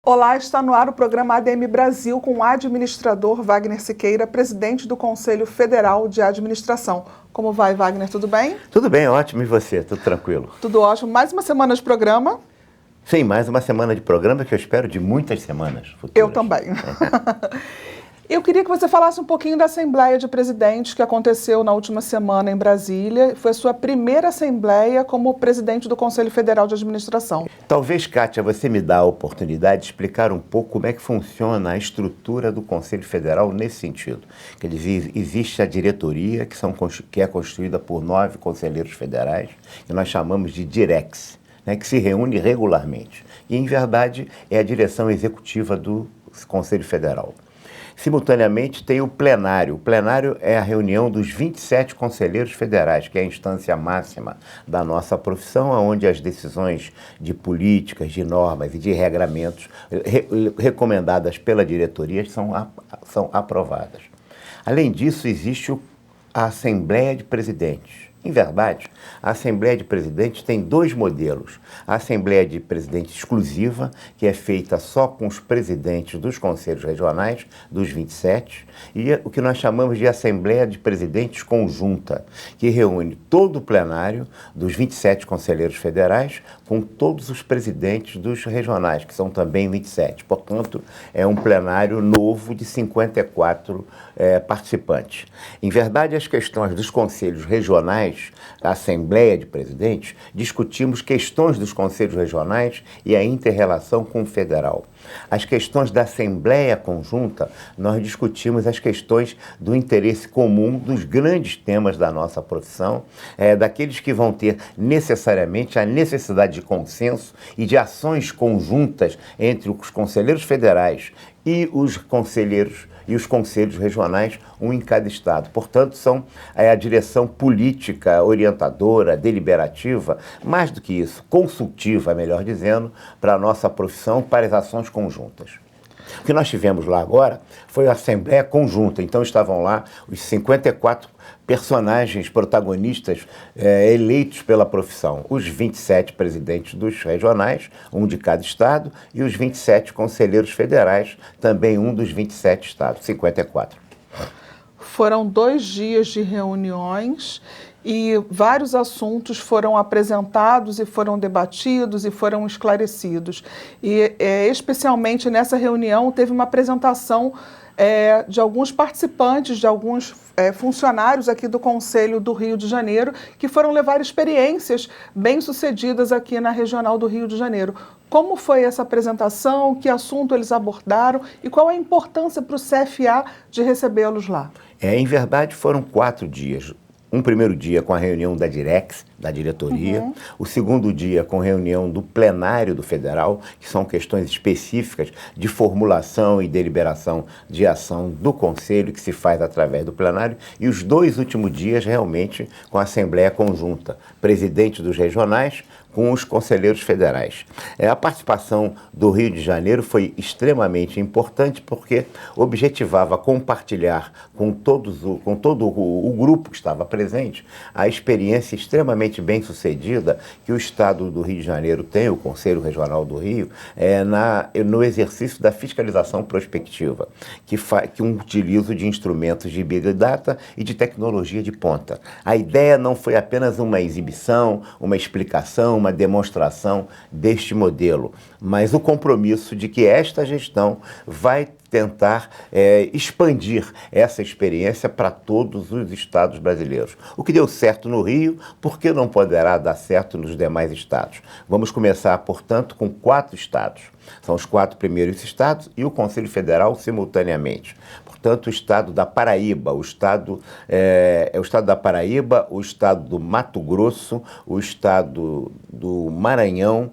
Olá, está no ar o programa ADM Brasil com o administrador Wagner Siqueira, presidente do Conselho Federal de Administração. Como vai, Wagner? Tudo bem? Tudo bem, ótimo. E você? Tudo tranquilo? Tudo ótimo. Mais uma semana de programa. Sim, mais uma semana de programa que eu espero de muitas semanas futuras. Eu também. Eu queria que você falasse um pouquinho da Assembleia de Presidentes que aconteceu na última semana em Brasília. Foi a sua primeira Assembleia como presidente do Conselho Federal de Administração. Talvez, Kátia, você me dá a oportunidade de explicar um pouco como é que funciona a estrutura do Conselho Federal nesse sentido. Quer dizer, existe a diretoria, que é constituída por 9 conselheiros federais, que nós chamamos de DIREX, que se reúne regularmente. E, em verdade, é a direção executiva do Conselho Federal. Simultaneamente, tem o plenário. O plenário é a reunião dos 27 conselheiros federais, que é a instância máxima da nossa profissão, onde as decisões de políticas, de normas e de regramentos recomendadas pela diretoria são aprovadas. Além disso, existe a Assembleia de Presidentes. Em verdade, a Assembleia de Presidentes tem 2 modelos. A Assembleia de Presidentes exclusiva, que é feita só com os presidentes dos conselhos regionais, dos 27, e o que nós chamamos de Assembleia de Presidentes conjunta, que reúne todo o plenário dos 27 conselheiros federais com todos os presidentes dos regionais, que são também 27. Portanto, é um plenário novo de 54 participantes. Em verdade, as questões dos conselhos regionais, a Assembleia de Presidentes, discutimos questões dos conselhos regionais e a inter-relação com o federal. As questões da Assembleia Conjunta, nós discutimos as questões do interesse comum dos grandes temas da nossa profissão, daqueles que vão ter necessariamente a necessidade de consenso e de ações conjuntas entre os conselheiros federais e os conselheiros e os conselhos regionais, um em cada estado. Portanto, são a direção política, orientadora, deliberativa, mais do que isso, consultiva, melhor dizendo, para a nossa profissão, para as ações conjuntas. O que nós tivemos lá agora foi a Assembleia Conjunta, então estavam lá os 54 personagens protagonistas eleitos pela profissão, os 27 presidentes dos regionais, um de cada estado, e os 27 conselheiros federais, também um dos 27 estados, 54. Foram 2 dias de reuniões e vários assuntos foram apresentados e foram debatidos e foram esclarecidos. E especialmente nessa reunião teve uma apresentação de alguns participantes, de alguns funcionários aqui do Conselho do Rio de Janeiro, que foram levar experiências bem-sucedidas aqui na Regional do Rio de Janeiro. Como foi essa apresentação? Que assunto eles abordaram? E qual a importância para o CFA de recebê-los lá? Em verdade, foram 4 dias. Um primeiro dia com a reunião da DIREX, da diretoria, o segundo dia com reunião do plenário do federal, que são questões específicas de formulação e deliberação de ação do conselho, que se faz através do plenário, e os 2 últimos dias realmente com a Assembleia Conjunta, presidente dos regionais, com os conselheiros federais. A participação do Rio de Janeiro foi extremamente importante porque objetivava compartilhar com todo o grupo que estava presente a experiência extremamente bem-sucedida que o Estado do Rio de Janeiro tem, o Conselho Regional do Rio, no exercício da fiscalização prospectiva, que utiliza de instrumentos de Big Data e de tecnologia de ponta. A ideia não foi apenas uma exibição, uma explicação, uma demonstração deste modelo, mas o compromisso de que esta gestão vai tentar expandir essa experiência para todos os estados brasileiros. O que deu certo no Rio, por que não poderá dar certo nos demais estados? Vamos começar, portanto, com 4 estados. São os 4 primeiros estados e o Conselho Federal simultaneamente. Portanto, o estado da Paraíba, o estado da Paraíba, o estado do Mato Grosso, o estado do Maranhão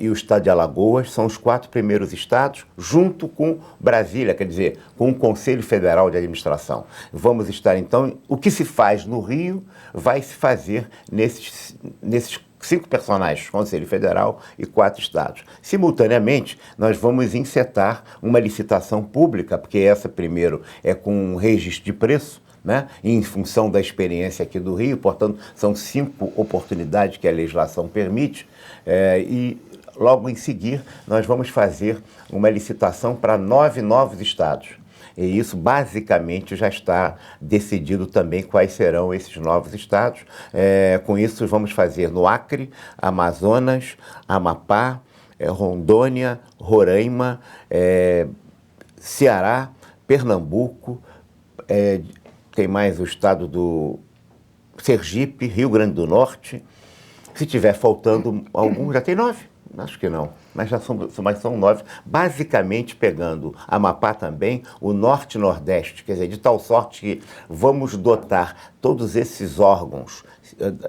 e o estado de Alagoas são os 4 primeiros estados, junto com Brasília, quer dizer, com o Conselho Federal de Administração. Vamos estar, então, o que se faz no Rio vai se fazer nesses 5 personagens, Conselho Federal e 4 estados. Simultaneamente, nós vamos encetar uma licitação pública, porque essa primeiro é com um registro de preço, em função da experiência aqui do Rio, portanto, são 5 oportunidades que a legislação permite, e logo em seguir, nós vamos fazer uma licitação para 9 novos estados. E isso basicamente já está decidido também quais serão esses novos estados. Com isso vamos fazer no Acre, Amazonas, Amapá, Rondônia, Roraima, Ceará, Pernambuco, tem mais o estado do Sergipe, Rio Grande do Norte. Se tiver faltando algum, já tem 9? Acho que não, mas são 9, basicamente pegando Amapá também, o Norte e Nordeste, quer dizer, de tal sorte que vamos dotar todos esses órgãos,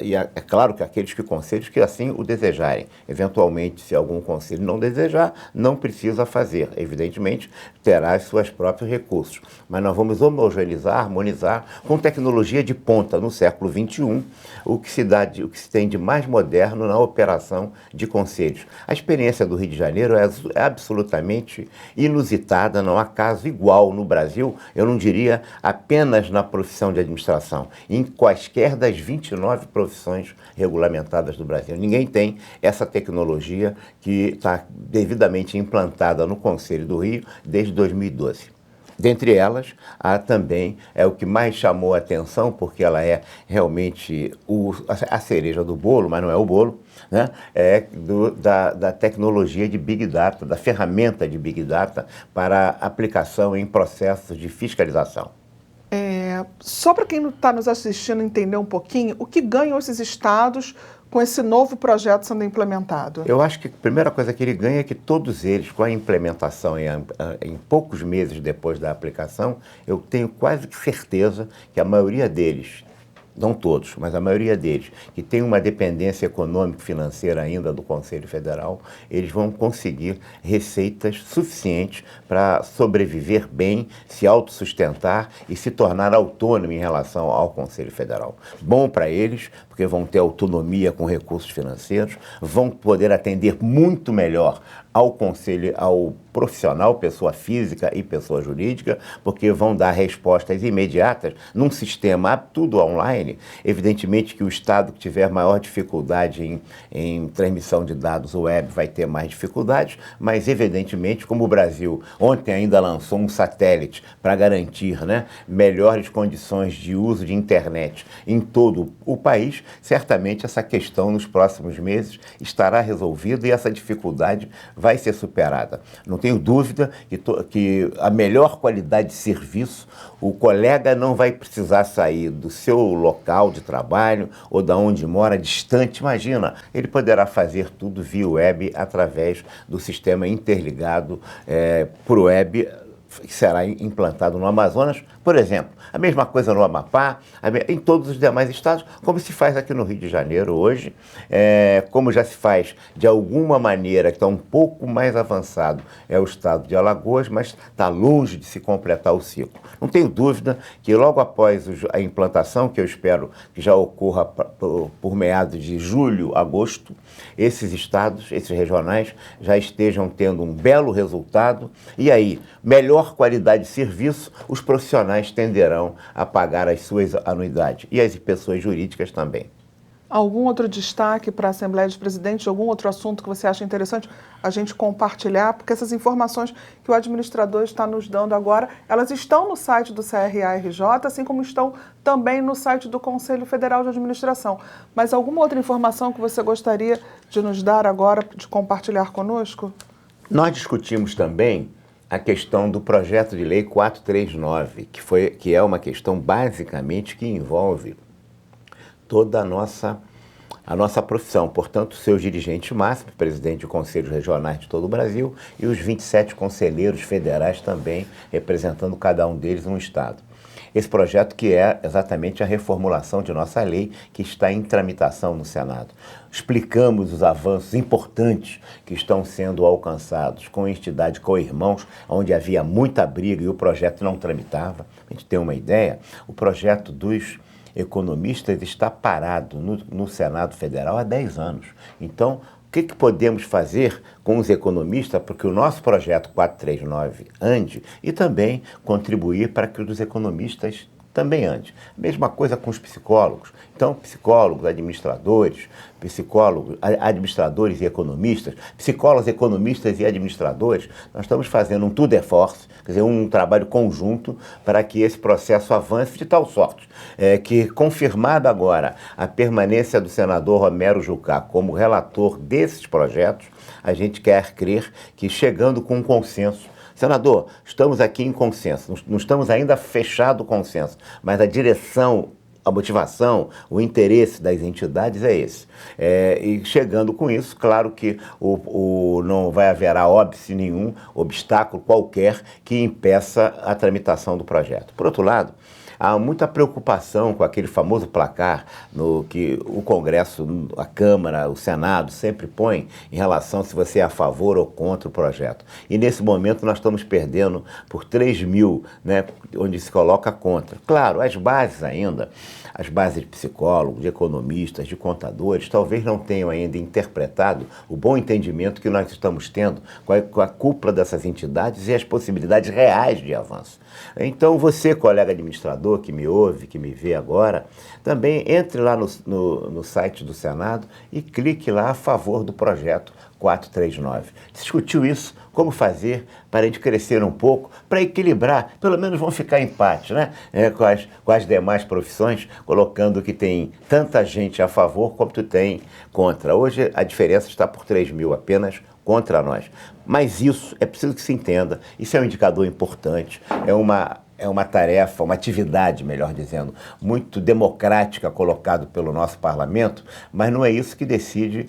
e é claro que aqueles conselhos que assim o desejarem. Eventualmente, se algum conselho não desejar, não precisa fazer, evidentemente, terá os seus próprios recursos. Mas nós vamos homogeneizar, harmonizar com tecnologia de ponta no século XXI, o que se tem de mais moderno na operação de conselhos. A experiência do Rio de Janeiro é absolutamente inusitada, não há caso igual no Brasil, eu não diria apenas na profissão de administração, em quaisquer das 29 profissões regulamentadas do Brasil. Ninguém tem essa tecnologia que está devidamente implantada no Conselho do Rio desde 2012. Dentre elas, há também, o que mais chamou a atenção, porque ela é realmente a cereja do bolo, mas não é o bolo, né? Da tecnologia de Big Data, da ferramenta de Big Data para aplicação em processos de fiscalização. Só para quem está nos assistindo entender um pouquinho, o que ganham esses estados com esse novo projeto sendo implementado? Eu acho que a primeira coisa que ele ganha é que todos eles, com a implementação em poucos meses depois da aplicação, eu tenho quase certeza que a maioria deles, não todos, mas a maioria deles, que tem uma dependência econômica e financeira ainda do Conselho Federal, eles vão conseguir receitas suficientes para sobreviver bem, se autossustentar e se tornar autônomo em relação ao Conselho Federal. Bom para eles, porque vão ter autonomia com recursos financeiros, vão poder atender muito melhor ao conselho, ao profissional, pessoa física e pessoa jurídica, porque vão dar respostas imediatas num sistema tudo online. Evidentemente que o estado que tiver maior dificuldade em transmissão de dados web vai ter mais dificuldades, mas evidentemente como o Brasil ontem ainda lançou um satélite para garantir, né, melhores condições de uso de internet em todo o país, certamente essa questão nos próximos meses estará resolvida e essa dificuldade vai ser superada. Não tenho dúvida que a melhor qualidade de serviço, o colega não vai precisar sair do seu local de trabalho ou da onde mora, distante. Imagina, ele poderá fazer tudo via web através do sistema interligado por web, que será implantado no Amazonas, por exemplo. A mesma coisa no Amapá, em todos os demais estados, como se faz aqui no Rio de Janeiro hoje, como já se faz de alguma maneira, que está um pouco mais avançado, é o estado de Alagoas, mas está longe de se completar o ciclo. Não tenho dúvida que logo após a implantação, que eu espero que já ocorra por meados de julho, agosto, esses estados, esses regionais, já estejam tendo um belo resultado, e aí, melhor qualidade de serviço, os profissionais tenderão a pagar as suas anuidades, e as pessoas jurídicas também. Algum outro destaque para a Assembleia de Presidentes, algum outro assunto que você acha interessante a gente compartilhar? Porque essas informações que o administrador está nos dando agora, elas estão no site do CRA-RJ, assim como estão também no site do Conselho Federal de Administração. Mas alguma outra informação que você gostaria de nos dar agora, de compartilhar conosco? Nós discutimos também a questão do projeto de lei 439, que é uma questão basicamente que envolve toda a nossa profissão, portanto, seus dirigentes máximos, presidente de conselhos regionais de todo o Brasil e os 27 conselheiros federais também, representando cada um deles um estado. Esse projeto que é exatamente a reformulação de nossa lei que está em tramitação no Senado. Explicamos os avanços importantes que estão sendo alcançados com a entidade co-irmãos, onde havia muita briga e o projeto não tramitava. A gente tem uma ideia, o projeto dos economistas está parado no Senado Federal há 10 anos. Então, o que podemos fazer com os economistas para que o nosso projeto 439 ande e também contribuir para que os economistas também ande. Mesma coisa com os psicólogos. Então, psicólogos, administradores, administradores e economistas, psicólogos, economistas e administradores, nós estamos fazendo um tour de force, quer dizer, um trabalho conjunto para que esse processo avance de tal sorte que, confirmada agora a permanência do senador Romero Jucá como relator desses projetos, a gente quer crer que, chegando com um consenso, senador, estamos aqui em consenso, não estamos ainda fechado o consenso, mas a direção, a motivação, o interesse das entidades é esse. E chegando com isso, claro que não vai haver óbice nenhum, obstáculo qualquer que impeça a tramitação do projeto. Por outro lado, há muita preocupação com aquele famoso placar que o Congresso, a Câmara, o Senado sempre põe em relação se você é a favor ou contra o projeto. E nesse momento nós estamos perdendo por 3.000, né, onde se coloca contra. Claro, as bases ainda, as bases de psicólogos, de economistas, de contadores, talvez não tenham ainda interpretado o bom entendimento que nós estamos tendo com a cúpula dessas entidades e as possibilidades reais de avanço. Então você, colega administrador que me ouve, que me vê agora, também entre lá no site do Senado e clique lá a favor do projeto 439. Discutiu isso, como fazer para a gente crescer um pouco, para equilibrar, pelo menos vão ficar empate, né? Com as demais profissões, colocando que tem tanta gente a favor quanto tem contra. Hoje a diferença está por 3.000 apenas contra nós. Mas isso é preciso que se entenda, isso é um indicador importante, é uma tarefa, uma atividade, melhor dizendo, muito democrática colocado pelo nosso parlamento, mas não é isso que decide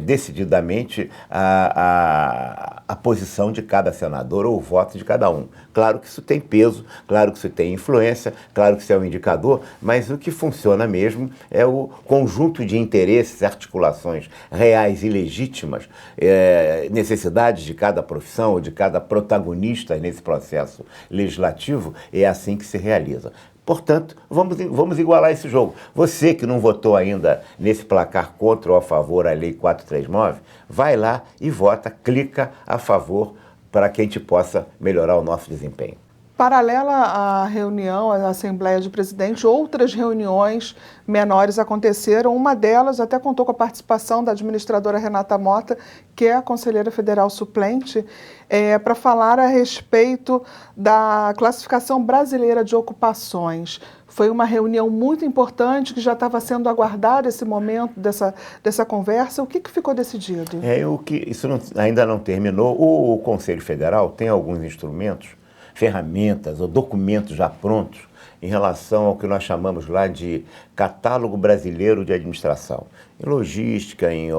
decididamente a posição de cada senador ou o voto de cada um. Claro que isso tem peso, claro que isso tem influência, claro que isso é um indicador, mas o que funciona mesmo é o conjunto de interesses, articulações reais e legítimas, necessidades de cada profissão ou de cada protagonista nesse processo legislativo. É assim que se realiza. Portanto, vamos igualar esse jogo. Você que não votou ainda nesse placar contra ou a favor à Lei 439, vai lá e vota, clica a favor para que a gente possa melhorar o nosso desempenho. Paralela à reunião, à Assembleia de Presidentes, outras reuniões menores aconteceram. Uma delas até contou com a participação da administradora Renata Mota, que é a conselheira federal suplente, para falar a respeito da classificação brasileira de ocupações. Foi uma reunião muito importante que já estava sendo aguardado esse momento dessa conversa. O que ficou decidido? Isso ainda não terminou. O Conselho Federal tem alguns instrumentos, ferramentas ou documentos já prontos em relação ao que nós chamamos lá de Catálogo Brasileiro de Administração. Em logística, em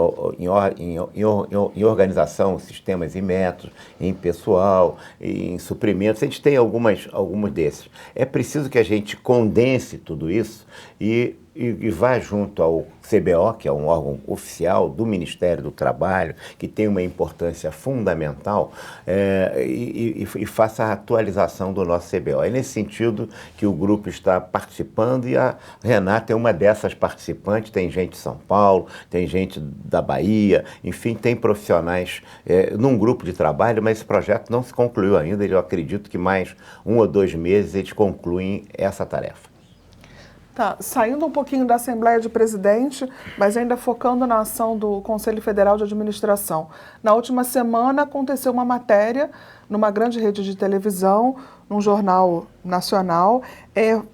organização, sistemas e métodos, em pessoal, em suprimentos, a gente tem alguns desses. É preciso que a gente condense tudo isso e vá junto ao CBO, que é um órgão oficial do Ministério do Trabalho, que tem uma importância fundamental, e faça a atualização do nosso CBO. É nesse sentido que o grupo está participando e a Renata é uma dessas participantes. Tem gente de São Paulo, tem gente da Bahia, enfim, tem profissionais num grupo de trabalho, mas esse projeto não se concluiu ainda. Eu acredito que mais 1 ou 2 meses eles concluem essa tarefa. Tá, saindo um pouquinho da Assembleia de Presidente, mas ainda focando na ação do Conselho Federal de Administração. Na última semana aconteceu uma matéria numa grande rede de televisão, num jornal nacional,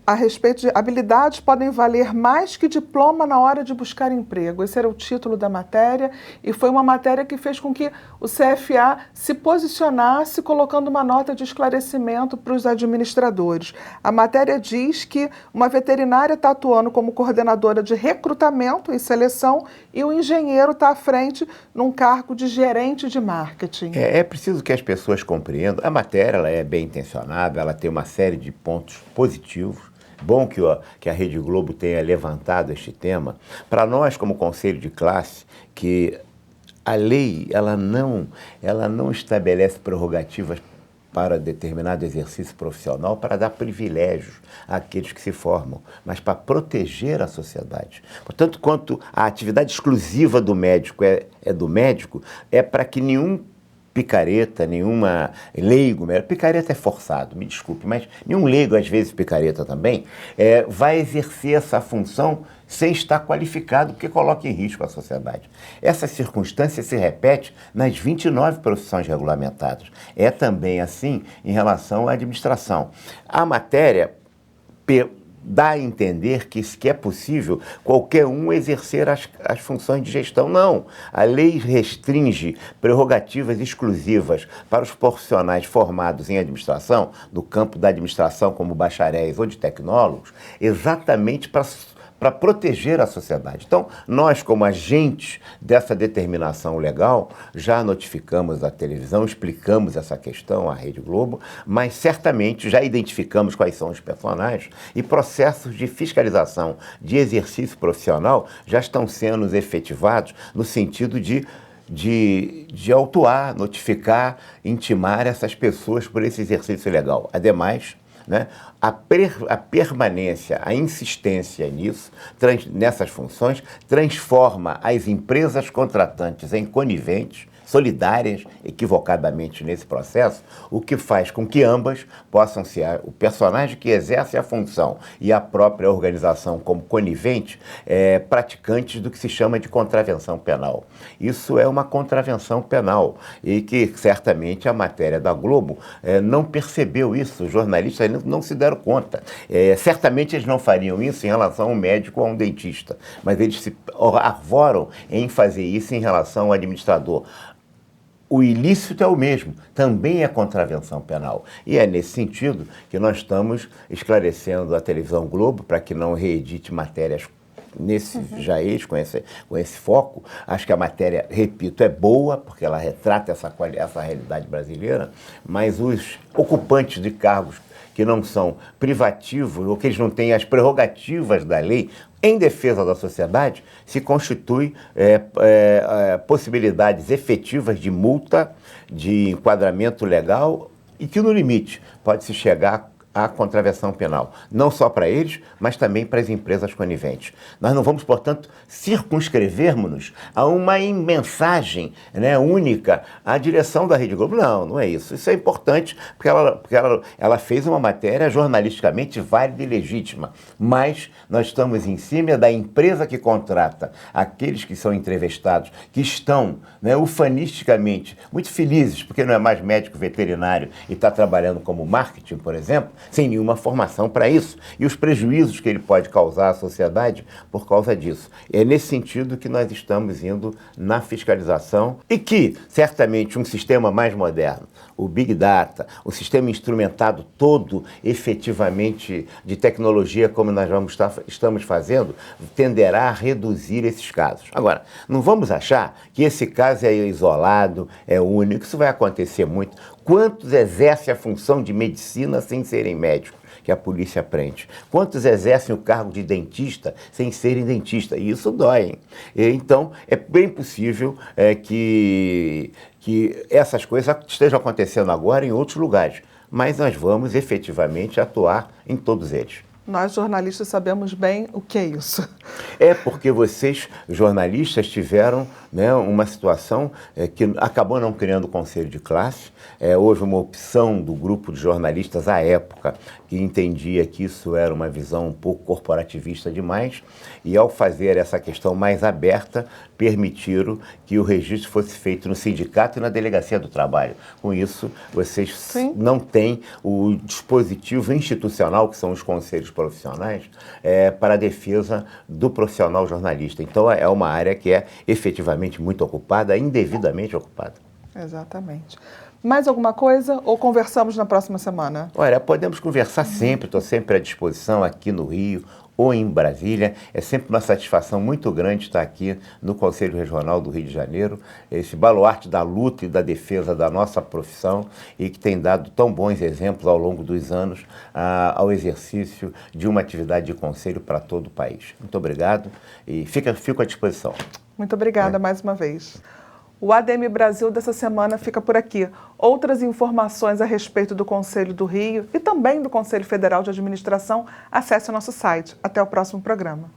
a respeito de habilidades podem valer mais que diploma na hora de buscar emprego. Esse era o título da matéria e foi uma matéria que fez com que o CFA se posicionasse colocando uma nota de esclarecimento para os administradores. A matéria diz que uma veterinária está atuando como coordenadora de recrutamento e seleção e o engenheiro está à frente num cargo de gerente de marketing. É preciso que as pessoas compreendam. A matéria ela é bem intencionada, ela tem uma série de pontos positivos. Bom que a Rede Globo tenha levantado este tema. Para nós, como conselho de classe, que a lei ela não estabelece prerrogativas para determinado exercício profissional para dar privilégios àqueles que se formam, mas para proteger a sociedade. Portanto, quanto a atividade exclusiva do médico é do médico, é para que nenhum picareta, nenhuma leigo, picareta é forçado, me desculpe, mas nenhum leigo, às vezes picareta também, vai exercer essa função sem estar qualificado, porque coloca em risco a sociedade. Essa circunstância se repete nas 29 profissões regulamentadas. É também assim em relação à administração. A matéria dá a entender que é possível qualquer um exercer as funções de gestão. Não. A lei restringe prerrogativas exclusivas para os profissionais formados em administração, do campo da administração como bacharéis ou de tecnólogos, exatamente para proteger a sociedade. Então, nós, como agentes dessa determinação legal, já notificamos a televisão, explicamos essa questão à Rede Globo, mas certamente já identificamos quais são os personagens e processos de fiscalização de exercício profissional já estão sendo efetivados no sentido de autuar, notificar, intimar essas pessoas por esse exercício legal. Ademais, né, a permanência, a insistência nessas funções, transforma as empresas contratantes em coniventes, solidárias, equivocadamente nesse processo, o que faz com que ambas possam ser o personagem que exerce a função e a própria organização como conivente, praticantes do que se chama de contravenção penal. Isso é uma contravenção penal e que certamente a matéria da Globo não percebeu isso, os jornalistas não se deram conta. Certamente eles não fariam isso em relação a um médico ou a um dentista, mas eles se arvoram em fazer isso em relação ao administrador. O ilícito é o mesmo, também é contravenção penal. E é nesse sentido que nós estamos esclarecendo a televisão Globo para que não reedite matérias já com esse foco. Acho que a matéria, repito, é boa, porque ela retrata essa realidade brasileira, mas os ocupantes de cargos que não são privativos ou que eles não têm as prerrogativas da lei em defesa da sociedade, se constitui possibilidades efetivas de multa, de enquadramento legal e que, no limite, pode-se chegar à contravenção penal, não só para eles, mas também para as empresas coniventes. Nós não vamos, portanto, circunscrevermos-nos a uma mensagem, né, única à direção da Rede Globo. Não é isso. Isso é importante porque ela fez uma matéria jornalisticamente válida e legítima, mas nós estamos em cima da empresa que contrata aqueles que são entrevistados, que estão, né, ufanisticamente muito felizes, porque não é mais médico veterinário e está trabalhando como marketing, por exemplo, sem nenhuma formação para isso, e os prejuízos que ele pode causar à sociedade por causa disso. É nesse sentido que nós estamos indo na fiscalização e que, certamente, um sistema mais moderno, o Big Data, o sistema instrumentado todo efetivamente de tecnologia, como nós estamos fazendo, tenderá a reduzir esses casos. Agora, não vamos achar que esse caso é isolado, é único, isso vai acontecer muito. Quantos exercem a função de medicina sem serem médicos, que a polícia prende? Quantos exercem o cargo de dentista sem serem dentista? E isso dói, hein? Então, é bem possível que essas coisas estejam acontecendo agora em outros lugares, mas nós vamos efetivamente atuar em todos eles. Nós, jornalistas, sabemos bem o que é isso. É porque vocês, jornalistas, tiveram, né, uma situação que acabou não criando conselho de classe. Houve uma opção do grupo de jornalistas à época que entendia que isso era uma visão um pouco corporativista demais e, ao fazer essa questão mais aberta, permitiram que o registro fosse feito no sindicato e na delegacia do trabalho. Com isso, vocês Sim. não têm o dispositivo institucional, que são os conselhos profissionais, para a defesa do profissional jornalista. Então, é uma área que é efetivamente muito ocupada, indevidamente ocupada. Exatamente. Mais alguma coisa ou conversamos na próxima semana? Olha, podemos conversar sempre, estou sempre à disposição aqui no Rio ou em Brasília. É sempre uma satisfação muito grande estar aqui no Conselho Regional do Rio de Janeiro, esse baluarte da luta e da defesa da nossa profissão e que tem dado tão bons exemplos ao longo dos anos ao exercício de uma atividade de conselho para todo o país. Muito obrigado e fico à disposição. Muito obrigada mais uma vez. O ADM Brasil dessa semana fica por aqui. Outras informações a respeito do Conselho do Rio e também do Conselho Federal de Administração, acesse o nosso site. Até o próximo programa.